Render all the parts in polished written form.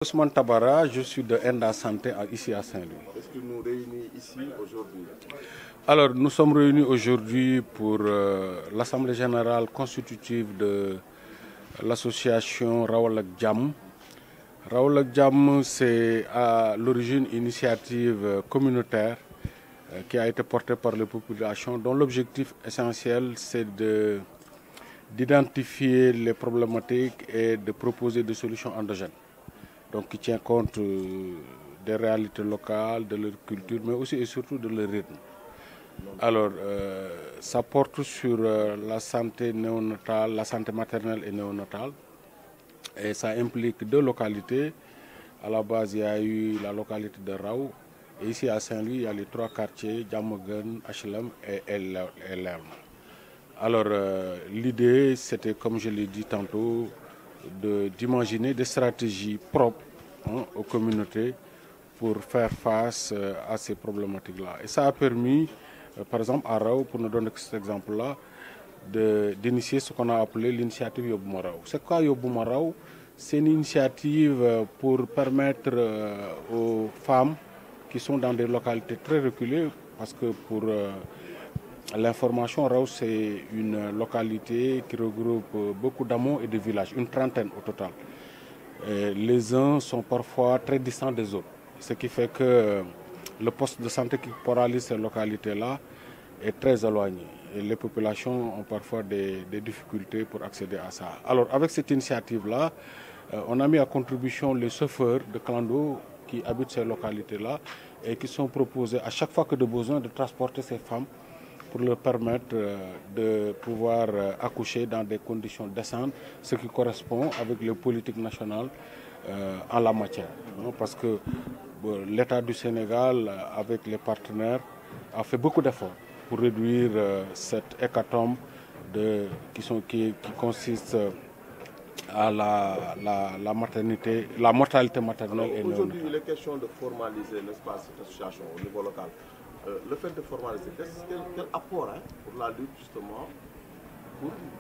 Ousmane Tabara, je suis de Enda Santé ici à Saint-Louis. Est-ce que nous réunissons ici aujourd'hui? Alors, nous sommes réunis aujourd'hui pour l'Assemblée générale constitutive de l'association Rawalak Jam. Rawalak Jam, c'est à l'origine une initiative communautaire qui a été portée par les populations, dont l'objectif essentiel, c'est d'identifier les problématiques et de proposer des solutions endogènes. Donc, qui tient compte des réalités locales, de leur culture, mais aussi et surtout de leur rythme. Alors, ça porte sur la santé néonatale, la santé maternelle et néonatale. Et ça implique deux localités. À la base, il y a eu la localité de Raou. Et ici à Saint-Louis, il y a les trois quartiers, Djamogun, HLM et Lerme. Alors, l'idée, c'était, comme je l'ai dit tantôt, d'imaginer des stratégies propres aux communautés pour faire face à ces problématiques-là. Et ça a permis, par exemple, à Raou, pour nous donner cet exemple-là, d'initier ce qu'on a appelé l'initiative Yobuma Raou. C'est quoi Yobuma Raou? C'est une initiative pour permettre aux femmes qui sont dans des localités très reculées, parce que pour l'information, Raou, c'est une localité qui regroupe beaucoup d'hameaux et de villages, une trentaine au total. Et les uns sont parfois très distants des autres, ce qui fait que le poste de santé qui paralyse ces localités-là est très éloigné. Et les populations ont parfois des difficultés pour accéder à ça. Alors, avec cette initiative-là, on a mis à contribution les chauffeurs de clando qui habitent ces localités-là et qui sont proposés à chaque fois que de besoin de transporter ces femmes pour leur permettre de pouvoir accoucher dans des conditions décentes, ce qui correspond avec les politiques nationales en la matière. Parce que l'État du Sénégal, avec les partenaires, a fait beaucoup d'efforts pour réduire cette hécatombe qui consiste à la maternité, la mortalité maternelle. Aujourd'hui, il est question de formaliser l'espace cette association au niveau local. Le fait de formaliser, quel apport pour la lutte justement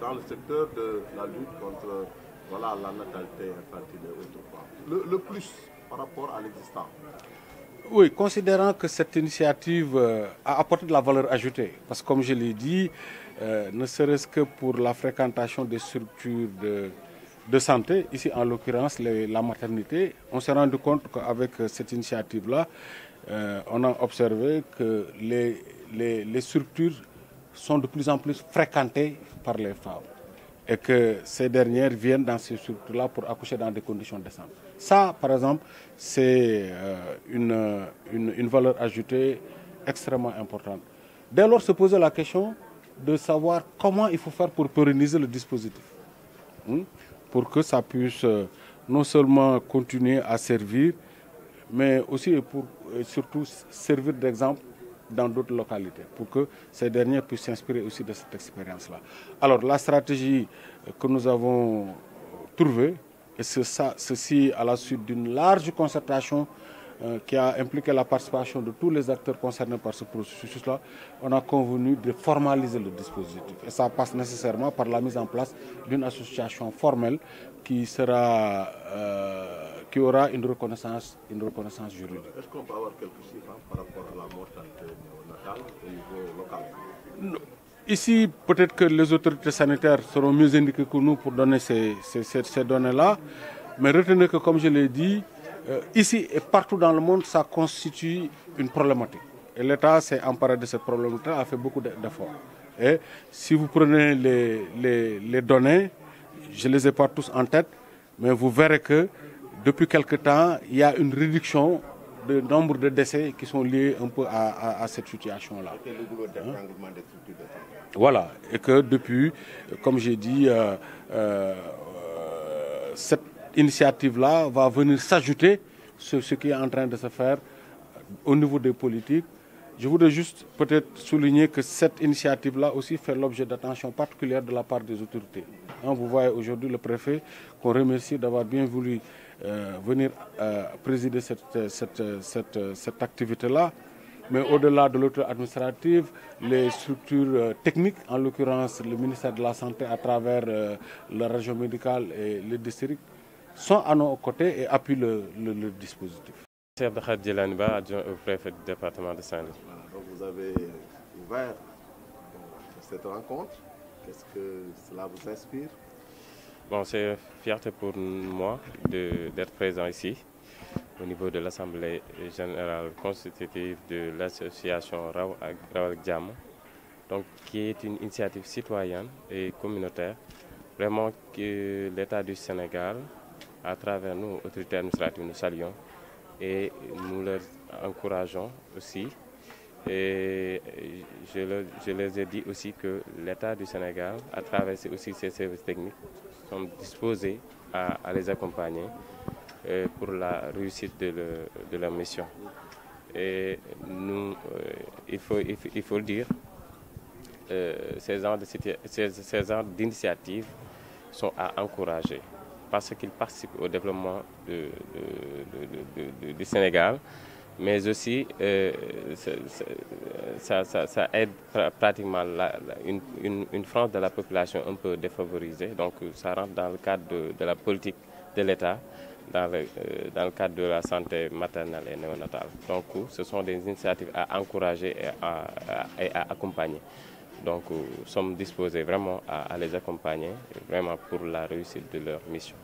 dans le secteur de la lutte contre la natalité infantile et autres, le plus par rapport à l'existant? Oui, considérant que cette initiative a apporté de la valeur ajoutée, parce que comme je l'ai dit, ne serait-ce que pour la fréquentation des structures de santé, ici en l'occurrence la maternité, on s'est rendu compte qu'avec cette initiative-là, on a observé que les structures sont de plus en plus fréquentées par les femmes et que ces dernières viennent dans ces structures-là pour accoucher dans des conditions décentes. Ça, par exemple, c'est une valeur ajoutée extrêmement importante. Dès lors, se poser la question de savoir comment il faut faire pour pérenniser le dispositif, pour que ça puisse non seulement continuer à servir, mais aussi et surtout servir d'exemple dans d'autres localités, pour que ces derniers puissent s'inspirer aussi de cette expérience-là. Alors, la stratégie que nous avons trouvée, et ceci à la suite d'une large concertation qui a impliqué la participation de tous les acteurs concernés par ce processus-là, on a convenu de formaliser le dispositif. Et ça passe nécessairement par la mise en place d'une association formelle qui aura une reconnaissance juridique. Est-ce qu'on peut avoir quelques chiffres par rapport à la mortalité néonatale au niveau local? Ici, peut-être que les autorités sanitaires seront mieux indiquées que nous pour donner ces données-là. Mais retenez que, comme je l'ai dit, ici et partout dans le monde, ça constitue une problématique. Et l'État s'est emparé de cette problématique, a fait beaucoup d'efforts. Et si vous prenez les données, je ne les ai pas tous en tête, mais vous verrez que depuis quelque temps, il y a une réduction du nombre de décès qui sont liés un peu à cette situation-là. Voilà, et que depuis, comme j'ai dit, cette initiative-là va venir s'ajouter sur ce qui est en train de se faire au niveau des politiques. Je voudrais juste peut-être souligner que cette initiative-là aussi fait l'objet d'attention particulière de la part des autorités. Vous voyez aujourd'hui le préfet qu'on remercie d'avoir bien voulu venir présider cette activité-là. Mais au-delà de l'autorité administrative, les structures techniques, en l'occurrence le ministère de la Santé à travers la région médicale et les districts, sont à nos côtés et appuient le dispositif. Cheikh Abdou Khadre Djeylani Ba, adjoint au préfet du département de Saint-Louis. Voilà, donc vous avez ouvert cette rencontre. Qu'est-ce que cela vous inspire? Bon, c'est une fierté pour moi d'être présent ici au niveau de l'Assemblée générale constitutive de l'association Raw ak Jàmm, donc qui est une initiative citoyenne et communautaire, vraiment que l'État du Sénégal, à travers nous, autorités administratives, nous saluons et nous leur encourageons aussi. Et je les ai dit aussi que l'État du Sénégal, à travers aussi ses services techniques, sont disposés à les accompagner pour la réussite de leur mission. Et nous, il faut le dire, ces genres d'initiatives sont à encourager parce qu'ils participent au développement du Sénégal, mais aussi ça aide pratiquement une frange de la population un peu défavorisée. Donc ça rentre dans le cadre de la politique de l'État, dans le cadre de la santé maternelle et néonatale. Donc ce sont des initiatives à encourager et à accompagner. Donc nous sommes disposés vraiment à les accompagner vraiment pour la réussite de leur mission.